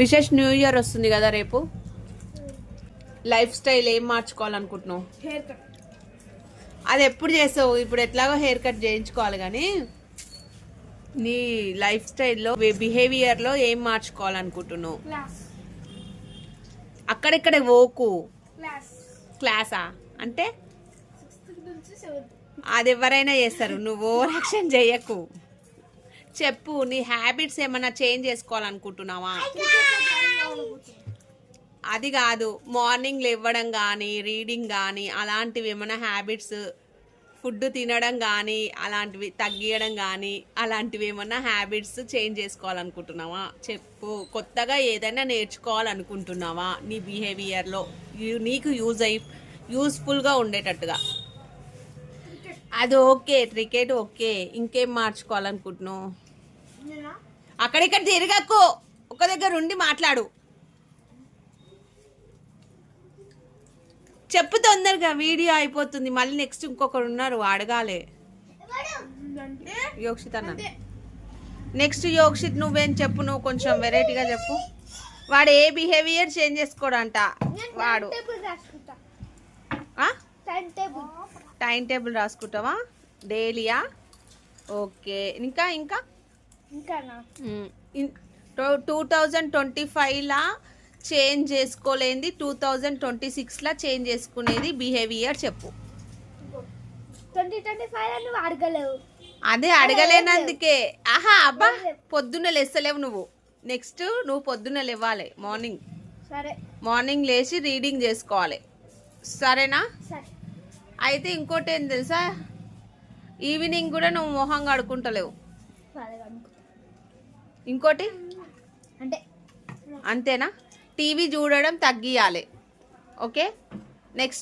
విశేష్ new year వస్తుంది కదా రేపు. లైఫ్ స్టైల్ ఏం మార్చుకోవాలనుకుంటున్నావు? Hair cut. అది ఎప్పుడు చేసావు? ఇప్పుడు ఎట్లాగో హెయిర్ కట్ చేయించుకోవాలి, కానీ నీ లైఫ్ స్టైల్లో బిహేవియర్లో ఏం మార్చుకోవాలనుకుంటున్నావు? క్లాస్. అక్కడెక్కడ ఓకు క్లాస్. క్లాసా అంటే 6th నుంచి 7th. అది ఎవరైనా చేస్తారు, నువ్వు ఓవర్ యాక్షన్ చేయకు. చెప్పు, నీ హ్యాబిట్స్ ఏమన్నా చేంజ్ చేసుకోవాలనుకుంటున్నావా? అది కాదు, మార్నింగ్ లేవడం కానీ, రీడింగ్ కానీ, అలాంటివి ఏమైనా హ్యాబిట్స్, ఫుడ్ తినడం కానీ, అలాంటివి తగ్గియడం కానీ, అలాంటివి ఏమన్నా హ్యాబిట్స్ చేంజ్ చేసుకోవాలనుకుంటున్నావా? చెప్పు. కొత్తగా ఏదైనా నేర్చుకోవాలనుకుంటున్నావా నీ బిహేవియర్లో, నీకు యూస్ఫుల్గా ఉండేటట్టుగా? అది ఓకే, క్రికెట్ ఓకే, ఇంకేం మార్చుకోవాలనుకుంటున్నావు? అక్కడిక్కడ తిరగకు, ఒక దగ్గర ఉండి మాట్లాడు. చెప్పు తొందరగా, వీడియో అయిపోతుంది. మళ్ళీ నెక్స్ట్ ఇంకొకరు ఉన్నారు, అడగాలి. యోక్షిత్ అన్న, నెక్స్ట్ యోక్షిత్ నువ్వేం చెప్పు, నువ్వు కొంచెం వెరైటీగా చెప్పు. వాడు ఏ బిహేవియర్ చేంజ్ చేసుకోడంట వాడు. టైం టేబుల్ రాసుకుంటావా డైలీయా? ఓకే. ఇంకా ఇంకా 2025లా చేంజ్ చేసుకోలేంది 2026లా చేంజ్ చేసుకునేది బిహేవియర్ చెప్పు. 2025 నువ్వు అడగలేవు. అదే అడగలేనందుకే. ఆహా, అబ్బా, పొద్దున్న లేస్తలేవు నువ్వు. నెక్స్ట్ నువ్వు పొద్దున్న లేవాలి, మార్నింగ్. సరే. మార్నింగ్ లేచి రీడింగ్ చేసుకోవాలి, సరేనా? సరే. అయితే ఇంకోటి ఏం తెలుసా, ఈవినింగ్ కూడా నువ్వు మొహం కడుకుంటలేవు. ఇంకోటి అంటే అంతేనా? టీవీ చూడడం తగ్గియాలి, ఓకే? నెక్స్ట్